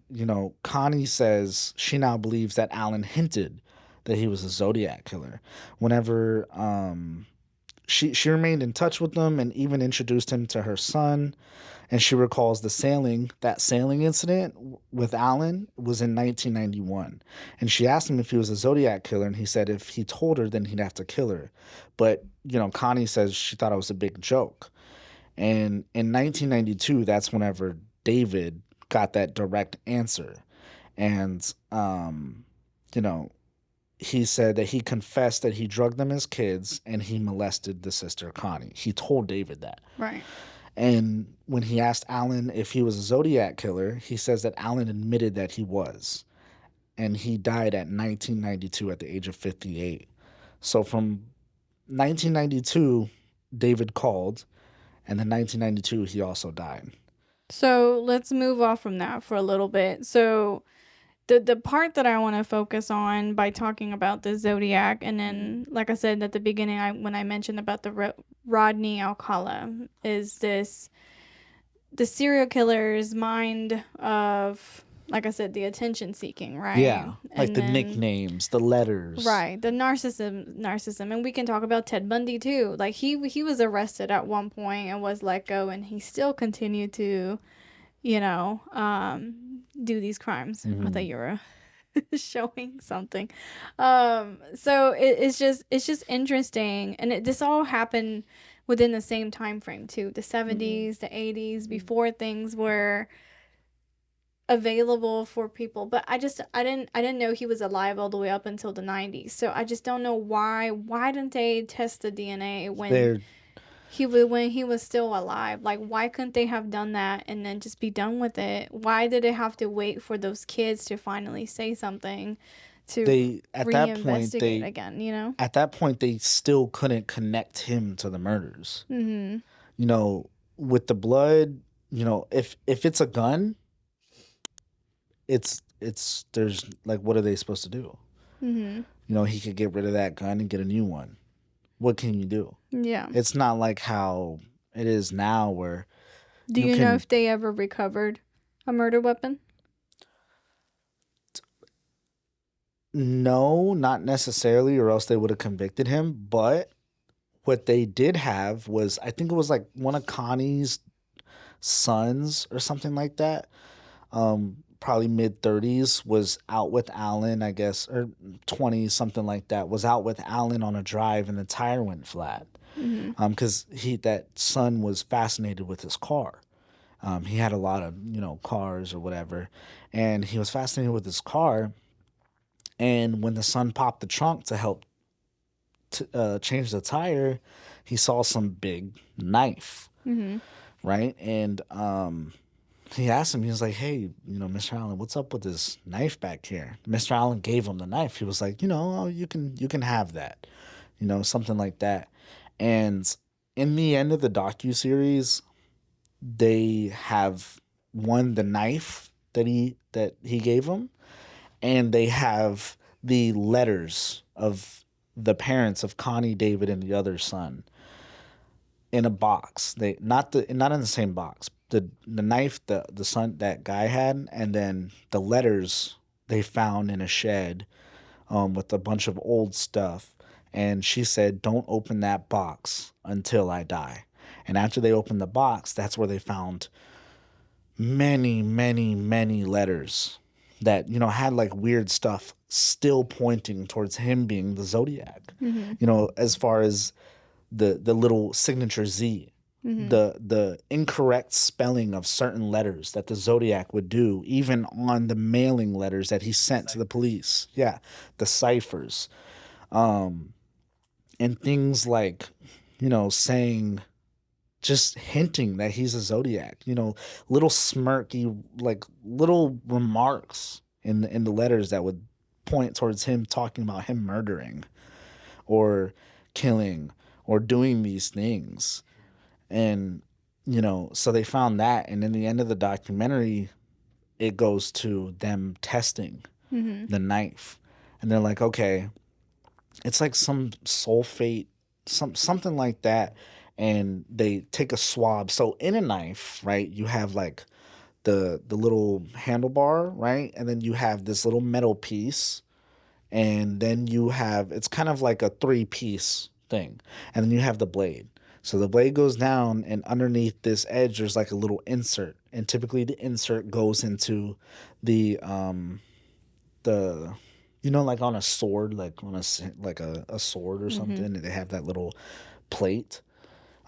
S2: Connie says she now believes that Alan hinted that he was a Zodiac killer. Whenever she remained in touch with him and even introduced him to her son. And she recalls that sailing incident with Alan was in 1991. And she asked him if he was a Zodiac killer, and he said if he told her, then he'd have to kill her. But, Connie says she thought it was a big joke. And in 1992, that's whenever David got that direct answer. And, he said that he confessed that he drugged them as kids and he molested the sister Connie. He told David that.
S1: Right.
S2: And when he asked Alan if he was a Zodiac killer, he says that Alan admitted that he was. And he died at 1992 at the age of 58. So from 1992, David called, and then 1992, he also died.
S1: So let's move off from that for a little bit. So the part that I want to focus on by talking about the Zodiac, and then, like I said at the beginning, when I mentioned about the Rodney Alcala, is the serial killer's mind of, like I said, the attention seeking, right?
S2: Yeah, like
S1: and
S2: the
S1: then,
S2: nicknames, the letters.
S1: right? The narcissism, and we can talk about Ted Bundy too. Like he was arrested at one point and was let go, and he still continued to, do these crimes. I thought you were showing something. So it's just interesting, and this all happened within the same time frame too. The 70s, the 80s, before things were available for people. But I didn't know he was alive all the way up until the 90s. So I just don't know why didn't they test the DNA when he was still alive? Like, why couldn't they have done that and then just be done with it? Why did it have to wait for those kids to finally say something to reinvestigate again,
S2: At that point, they still couldn't connect him to the murders. Mm-hmm. With the blood, if it's a gun, it's there's, like, what are they supposed to do? Mm-hmm. He could get rid of that gun and get a new one. What can you do? Yeah. It's not like how it is now where...
S1: Do you know if they ever recovered a murder weapon?
S2: No, not necessarily, or else they would have convicted him. But what they did have was, I think it was like one of Connie's sons or something like that. Probably mid-30s, was out with Alan, I guess, or 20s, something like that, was out with Alan on a drive and the tire went flat. Because that son was fascinated with his car. He had a lot of, cars or whatever, and he was fascinated with his car. And when the son popped the trunk to help change the tire, he saw some big knife, right? And he asked him, he was like, hey, Mr. Allen, what's up with this knife back here? Mr. Allen gave him the knife. He was like, oh, you can have that, something like that. And in the end of the docuseries, they have the knife that he gave him, and they have the letters of the parents of Connie, David, and the other son in a box. They not in the same box. The knife the son, that guy had, and then the letters they found in a shed with a bunch of old stuff. And she said, don't open that box until I die. And after they opened the box, that's where they found many, many, many letters that, had like weird stuff still pointing towards him being the Zodiac. As far as the little signature Z, the incorrect spelling of certain letters that the Zodiac would do, even on the mailing letters that he sent to the police. Yeah, the ciphers. And things like, saying, just hinting that he's a Zodiac, little smirky, like little remarks in the letters that would point towards him talking about him murdering or killing or doing these things. And, so they found that. And in the end of the documentary, it goes to them testing the knife. And they're like, okay, it's like some sulfate, something like that. And they take a swab. So in a knife, right, you have like the little handlebar, right? And then you have this little metal piece. And then you have, it's kind of like a 3-piece thing. And then you have the blade. So the blade goes down, and underneath this edge, there's like a little insert. And typically the insert goes into the like on a sword, like on a sword or something, and they have that little plate.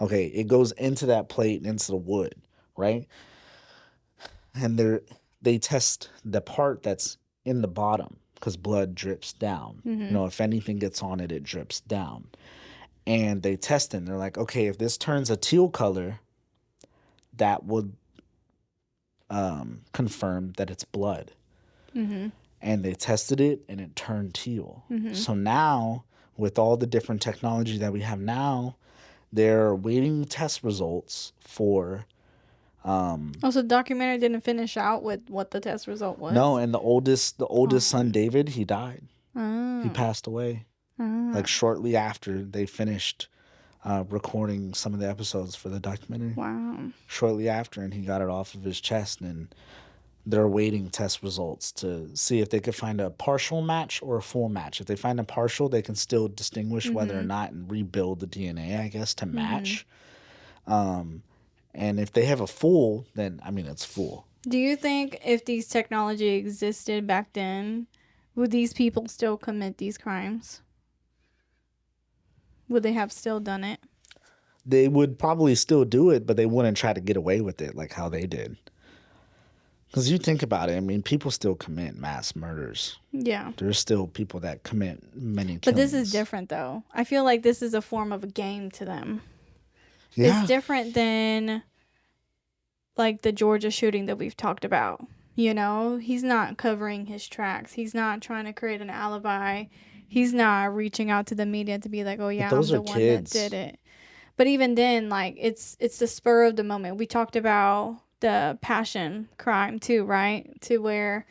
S2: Okay, it goes into that plate and into the wood, right? And they test the part that's in the bottom because blood drips down. If anything gets on it, it drips down. And they test it, and they're like, okay, if this turns a teal color, that would confirm that it's blood. And they tested it, and it turned teal. So now, with all the different technology that we have now, they're waiting test results for.
S1: So the documentary didn't finish out with what the test result was?
S2: No, and the oldest son, David, he died. He passed away. Like shortly after they finished recording some of the episodes for the documentary.
S1: Wow.
S2: Shortly after, and he got it off of his chest, and they're waiting test results to see if they could find a partial match or a full match. If they find a partial, they can still distinguish whether or not and rebuild the DNA, I guess, to match. And if they have a full, then, I mean, it's full.
S1: Do you think if these technology existed back then, would these people still commit these crimes? Would they have still done it?
S2: They would probably still do it, but they wouldn't try to get away with it like how they did. Because you think about it, I mean, people still commit mass murders.
S1: Yeah.
S2: There's still people that commit many killings.
S1: But this is different, though. I feel like this is a form of a game to them.
S2: Yeah.
S1: It's different than, like, the Georgia shooting that we've talked about. He's not covering his tracks. He's not trying to create an alibi. He's not reaching out to the media to be like, oh, yeah, I'm the one that did it. But even then, like, it's the spur of the moment. We talked about the passion crime too, right? To where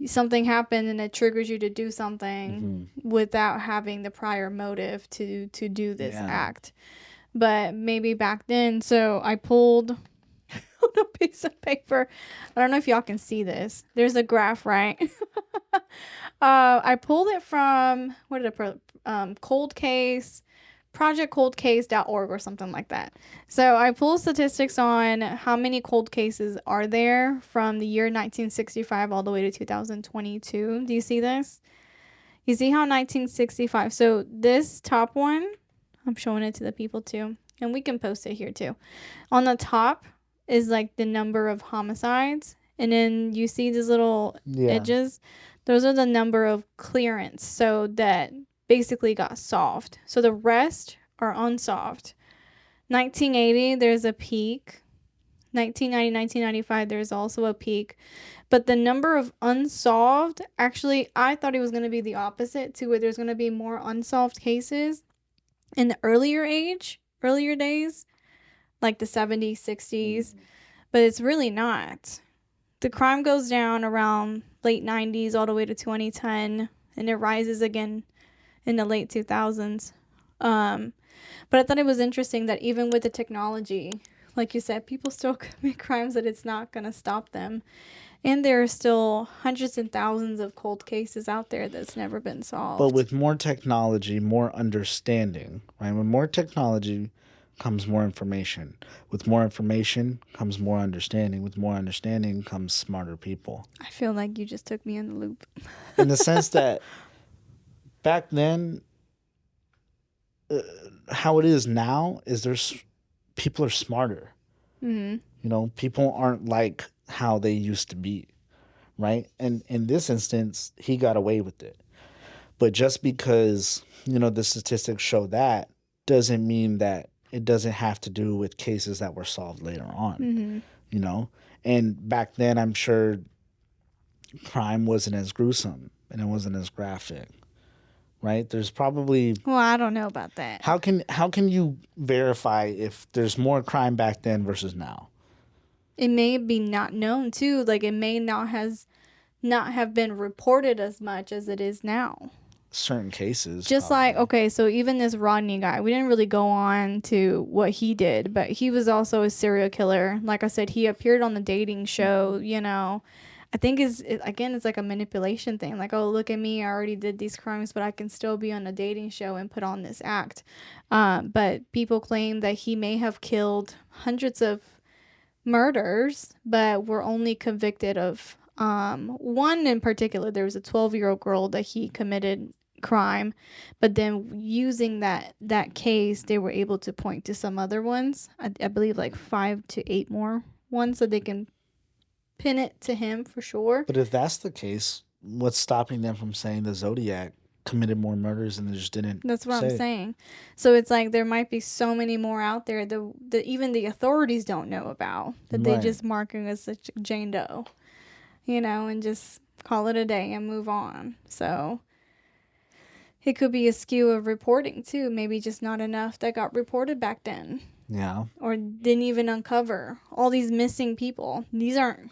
S1: something happened and it triggers you to do something without having the prior motive to do this act. But maybe back then, so I pulled on a piece of paper. I don't know if y'all can see this. There's a graph, right? I pulled it from, what did I put? Cold Case, projectcoldcase.org or something like that. So I pulled statistics on how many cold cases are there from the year 1965 all the way to 2022. Do you see this? You see how 1965, so this top one, I'm showing it to the people too, and we can post it here too. On the top is like the number of homicides, and then you see these little edges. Those are the number of clearance, so that basically got solved. So the rest are unsolved. 1980, there's a peak. 1990, 1995, there's also a peak. But the number of unsolved, actually, I thought it was going to be the opposite, to where there's going to be more unsolved cases in the earlier days, like the 70s, 60s. But it's really not. The crime goes down around late 90s all the way to 2010, and it rises again in the late 2000s. But I thought it was interesting that even with the technology, like you said, people still commit crimes, that it's not going to stop them. And there are still hundreds and thousands of cold cases out there that's never been solved.
S2: But with more technology, more understanding, right? With more technology comes more information. With more information comes more understanding. With more understanding comes smarter people.
S1: I feel like you just took me in the loop.
S2: In the sense that back then, how it is now is people are smarter. People aren't like how they used to be, right? And in this instance, he got away with it. But just because, the statistics show that doesn't mean that it doesn't have to do with cases that were solved later on, And back then, I'm sure crime wasn't as gruesome and it wasn't as graphic, right? There's probably...
S1: Well, I don't know about that.
S2: How can you verify if there's more crime back then versus now?
S1: It may be not known too. Like, it may not have been reported as much as it is now.
S2: Certain cases.
S1: Just probably. Like, okay, so even this Rodney guy, we didn't really go on to what he did, but he was also a serial killer. Like I said, he appeared on the dating show, I think again, it's like a manipulation thing. Like, oh, look at me, I already did these crimes, but I can still be on a dating show and put on this act. But people claim that he may have killed hundreds of murders, but were only convicted of one in particular. There was a 12-year-old girl that he committed crime, but then using that case, they were able to point to some other ones. I believe like 5 to 8 more ones, so they can pin it to him for sure.
S2: But if that's the case, what's stopping them from saying the Zodiac committed more murders and they just didn't?
S1: That's what I'm saying. So it's like there might be so many more out there that even the authorities don't know about, that they just mark him as such Jane Doe, and just call it a day and move on. So it could be a skew of reporting too. Maybe just not enough that got reported back then.
S2: Yeah.
S1: Or didn't even uncover all these missing people. These aren't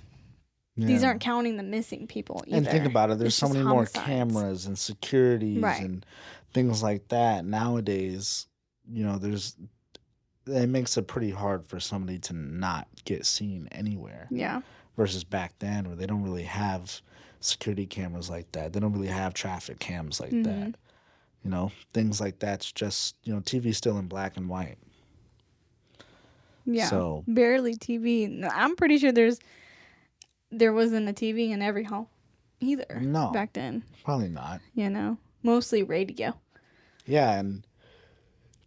S1: counting the missing people either.
S2: And think about it. There's so many more cameras and securities and things like that nowadays. It makes it pretty hard for somebody to not get seen anywhere.
S1: Yeah.
S2: Versus back then, where they don't really have security cameras like that. They don't really have traffic cams like that. Things like that's just, TV's still in black and white.
S1: Yeah.
S2: So
S1: barely TV. I'm pretty sure there wasn't a TV in every home either.
S2: No.
S1: Back then.
S2: Probably not.
S1: Mostly radio.
S2: Yeah, and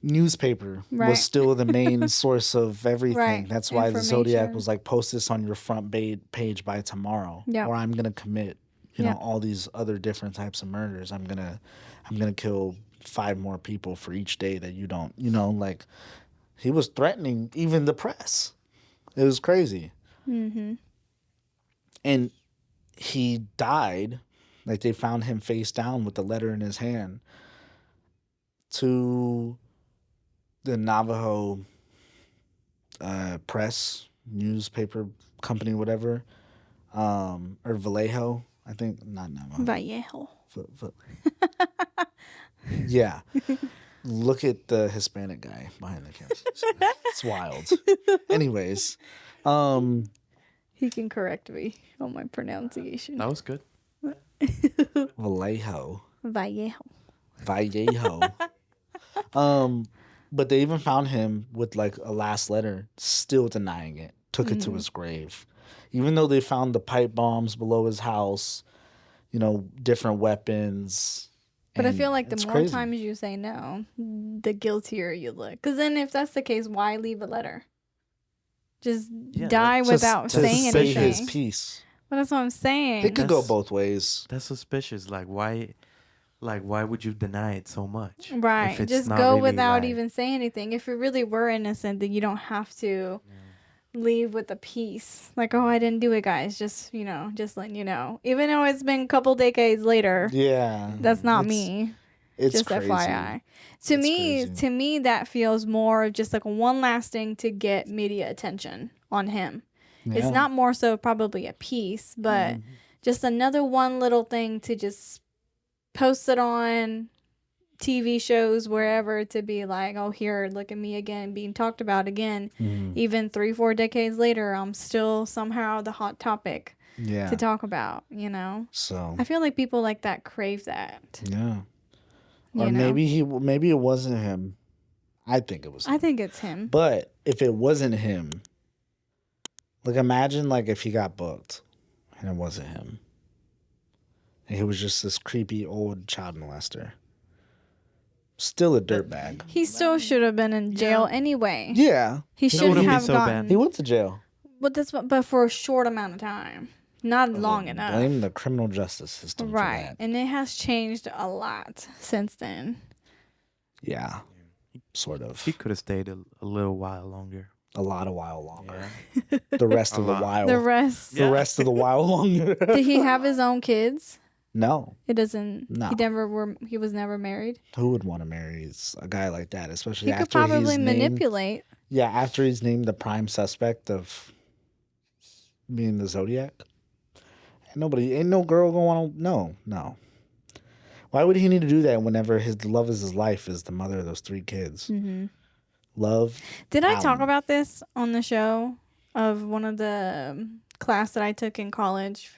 S2: newspaper was still the main source of everything.
S1: Right.
S2: That's why the Zodiac was like, post this on your front page by tomorrow.
S1: Yeah.
S2: Or I'm gonna commit, all these other different types of murders. I'm gonna kill 5 more people for each day that you don't. Like he was threatening even the press. It was crazy.
S1: Mm-hmm.
S2: And he died. Like they found him face down with the letter in his hand to the Navajo press newspaper company, whatever, or Vallejo, I think, not Navajo.
S1: Vallejo.
S2: Yeah. Look at the Hispanic guy behind the camera. It's wild. Anyways,
S1: he can correct me on my pronunciation.
S3: That was good.
S2: Vallejo.
S1: Vallejo.
S2: But they even found him with like a last letter, still denying it. Took it to his grave, even though they found the pipe bombs below his house, different weapons.
S1: But I feel like the more times you say no, the guiltier you look. Because then, if that's the case, why leave a letter? Just die without saying anything.
S2: Say his piece.
S1: Well, that's what I'm saying.
S2: It could go both ways.
S3: That's suspicious. Like why would you deny it so much?
S1: Right. Just go really without even saying anything. If you really were innocent, then you don't have to leave with a piece. Like, oh, I didn't do it, guys. Just, just letting you know. Even though it's been a couple decades later.
S2: Yeah.
S1: That's not me.
S2: It's
S1: just
S2: crazy.
S1: FYI. To me, that feels more of just like one last thing to get media attention on him. Yeah. It's not more so probably a piece, but just another one little thing to just post it on TV shows, wherever, to be like, oh, here, look at me again, being talked about again. Even 3-4 decades later, I'm still somehow the hot topic to talk about, So I feel like people like that crave that.
S2: Yeah. Or maybe it wasn't him. I think it was him.
S1: I think it's him.
S2: But if it wasn't him, like imagine like if he got booked and it wasn't him. And he was just this creepy old child molester. Still a dirtbag.
S1: He still should have been in jail anyway.
S2: Yeah.
S1: He shouldn't have gotten.
S2: He went to jail.
S1: But for a short amount of time. Not long enough.
S2: Blame the criminal justice system for that.
S1: And it has changed a lot since then.
S2: Yeah. Sort of.
S3: He could have stayed a little while longer.
S2: A while longer. Yeah. The rest of the while.
S1: The rest
S2: of the while longer.
S1: Did he have his own kids?
S2: No.
S1: It doesn't. No. He was never married.
S2: Who would want to marry a guy like that, especially
S1: after
S2: he's named? He could probably
S1: manipulate.
S2: Yeah, after he's named the prime suspect of being the Zodiac. Ain't no girl going to no. Why would he need to do that whenever his love is his life is the mother of those 3 kids? Mm-hmm. Love.
S1: Did I talk about this on the show of one of the class that I took in college?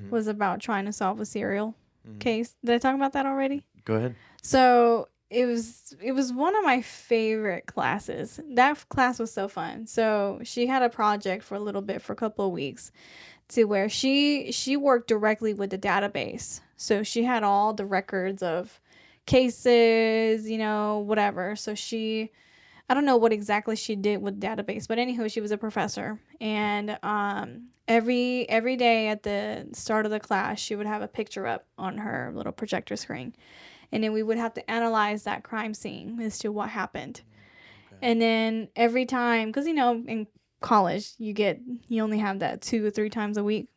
S1: was about trying to solve a serial case. Did I talk about that already?
S3: Go ahead.
S1: So it was one of my favorite classes. That class was so fun. So she had a project for a little bit, for a couple of weeks, to where she worked directly with the database. So she had all the records of cases, whatever. So I don't know what exactly she did with database, but anywho, she was a professor, and every day at the start of the class, she would have a picture up on her little projector screen, and then we would have to analyze that crime scene as to what happened. Okay. And then every time, because in college you only have that 2 or 3 times a week,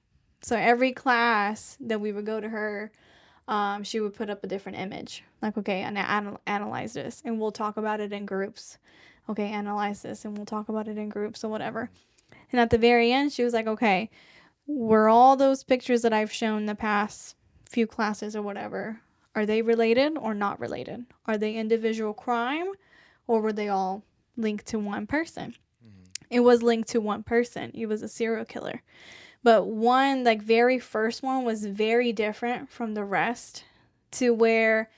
S1: so every class that we would go to her, she would put up a different image, like, okay, and analyze this, and we'll talk about it in groups. Okay, analyze this, and we'll talk about it in groups or whatever. And at the very end, she was like, okay, were all those pictures that I've shown the past few classes or whatever, are they related or not related? Are they individual crime, or were they all linked to one person? It was linked to one person. He was a serial killer. But one, like, very first one was very different from the rest, to where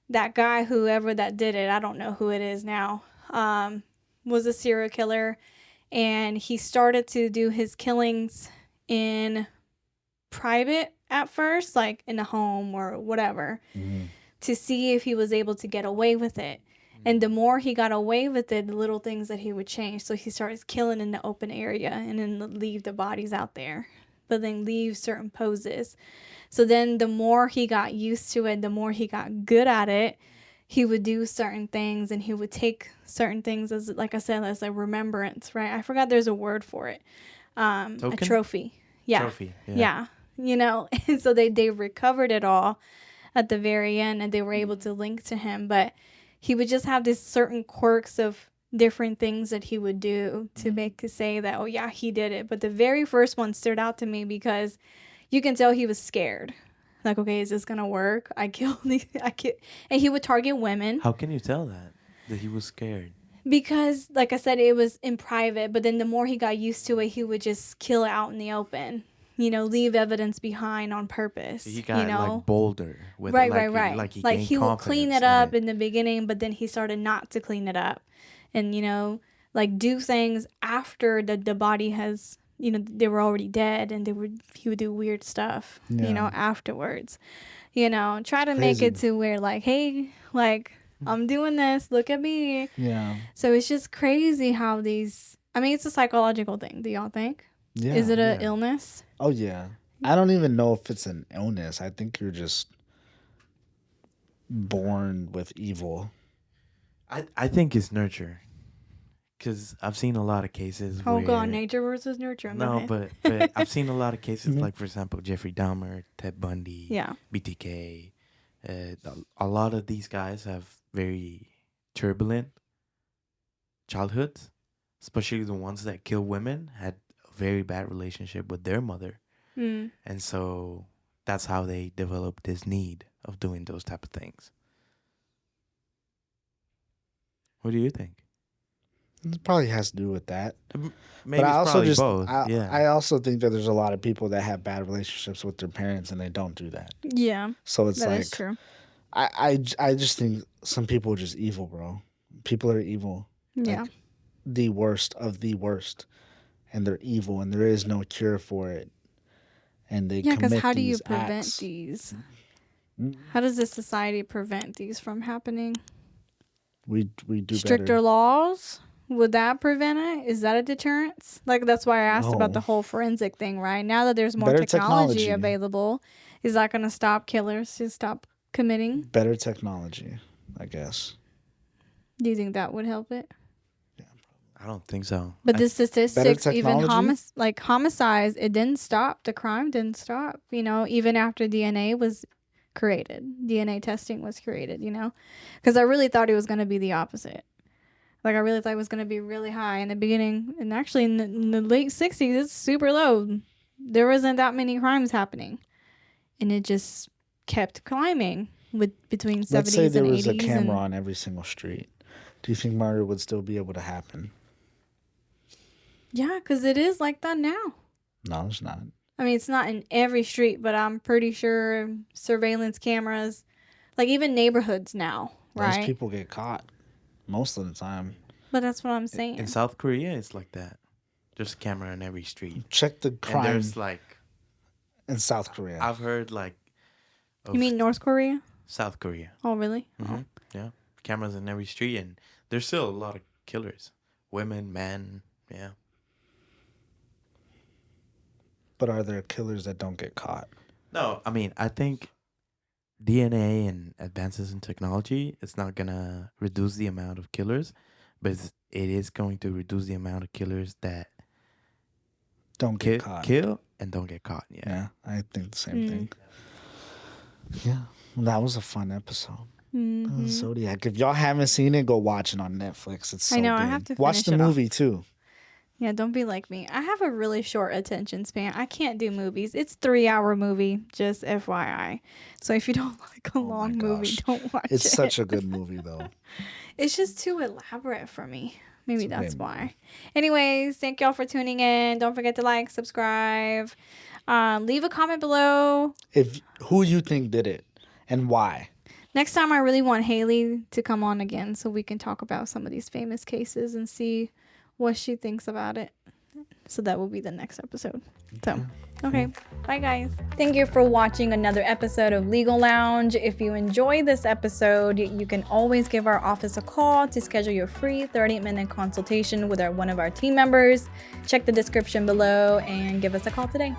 S1: that guy, whoever that did it, I don't know who it is now, was a serial killer, and he started to do his killings in private at first, like in a home or whatever, to see if he was able to get away with it. And the more he got away with it, the little things that he would change. So he started killing in the open area and then leave the bodies out there, but then leave certain poses. So then the more he got used to it, the more he got good at it, he would do certain things, and he would take certain things as, like I said, as a remembrance, right? I forgot there's a word for it. A trophy. Yeah.
S3: Trophy.
S1: Yeah. And so they recovered it all at the very end, and they were able to link to him. But he would just have these certain quirks of different things that he would do to make to say that, oh yeah, he did it. But the very first one stood out to me because you can tell he was scared. Like, okay, is this gonna work? And he would target women.
S3: How can you tell that he was scared?
S1: Because, like I said, it was in private, but then the more he got used to it, he would just kill out in the open. Leave evidence behind on purpose.
S3: He got like bolder with
S1: right,
S3: it. Like,
S1: right.
S3: Like
S1: he would clean it up in the beginning, but then he started not to clean it up, and like do things after the body has, they were already dead, and he would do weird stuff, afterwards. Try to make it to where, like, hey, like, I'm doing this, look at me.
S2: Yeah.
S1: So it's just crazy how it's a psychological thing. Do y'all think?
S2: Yeah.
S1: Is it an illness?
S2: Oh, yeah. I don't even know if it's an illness. I think you're just born with evil.
S3: I think it's nurture. Because I've seen a lot of cases
S1: where... God, nature versus nurture.
S3: No, but I've seen a lot of cases, like, for example, Jeffrey Dahmer, Ted Bundy, BTK. A lot of these guys have very turbulent childhoods, especially the ones that kill women had a very bad relationship with their mother. And so that's how they developed this need of doing those type of things. What do you think?
S2: It probably has to do with that.
S3: Maybe
S2: but I also
S3: just both.
S2: I also think that there's a lot of people that have bad relationships with their parents and they don't do that.
S1: Yeah.
S2: So it's
S1: that is true.
S2: I just think some people are just evil, bro. People are evil.
S1: Yeah.
S2: Like, the worst of the worst. And they're evil, and there is no cure for it. And they commit these acts. Yeah, because
S1: how do you prevent these? How does this society prevent these from happening?
S2: We do
S1: stricter
S2: better.
S1: Laws? Would that prevent it? Is that a deterrence? Like, that's why I asked about the whole forensic thing, right? Now that there's more technology available, is that going to stop killers to stop committing?
S2: Better technology, I guess.
S1: Do you think that would help it?
S2: Yeah,
S3: I don't think so.
S1: But the statistics, even homicides, it didn't stop. The crime didn't stop. Even after DNA was created, DNA testing was created. Because I really thought it was going to be the opposite. Like, I really thought it was going to be really high in the beginning. And actually, in the late 60s, it's super low. There wasn't that many crimes happening. And it just kept climbing between 70s and 80s.
S2: Let's say there was a camera on every single street. Do you think murder would still be able to happen?
S1: Yeah, because it is like that now.
S2: No, it's not.
S1: I mean, it's not in every street, but I'm pretty sure surveillance cameras, like even neighborhoods now, right?
S2: Those people get caught most of the time.
S1: But that's what I'm saying.
S3: In South Korea, it's like that. There's a camera in every street.
S2: Check the
S3: And
S2: crime
S3: there's like,
S2: in South Korea.
S3: I've heard like,
S1: You mean North Korea?
S3: South Korea.
S1: Oh, really?
S3: Hmm. Yeah. Cameras in every street, and there's still a lot of killers. Women, men, yeah.
S2: But are there killers that don't get caught?
S3: No, I mean, I think DNA and advances in technology, it's not going to reduce the amount of killers, but it is going to reduce the amount of killers that
S2: Don't get caught.
S3: kill and don't get caught. Yeah.
S2: Yeah, I think the same thing. Yeah, well, that was a fun episode. Zodiac. If y'all haven't seen it, go watch it on Netflix. It's so
S1: I know,
S2: good.
S1: I have to
S2: watch the
S1: finish it off.
S2: movie too.
S1: Yeah, don't be like me. I have a really short attention span. I can't do movies. It's 3-hour movie, just FYI. So if you don't like a long movie,
S2: gosh.
S1: don't watch it.
S2: It's such a good movie though.
S1: It's just too elaborate for me. Maybe
S2: It's a
S1: that's
S2: great
S1: why. Anyways, thank y'all for tuning in. Don't forget to like, subscribe. Leave a comment below.
S2: If who you think did it and why?
S1: Next time, I really want Haley to come on again so we can talk about some of these famous cases and see what she thinks about it. So that will be the next episode. So, okay. Bye, guys. Thank you for watching another episode of Legal Lounge. If you enjoyed this episode, you can always give our office a call to schedule your free 30-minute consultation with one of our team members. Check the description below and give us a call today.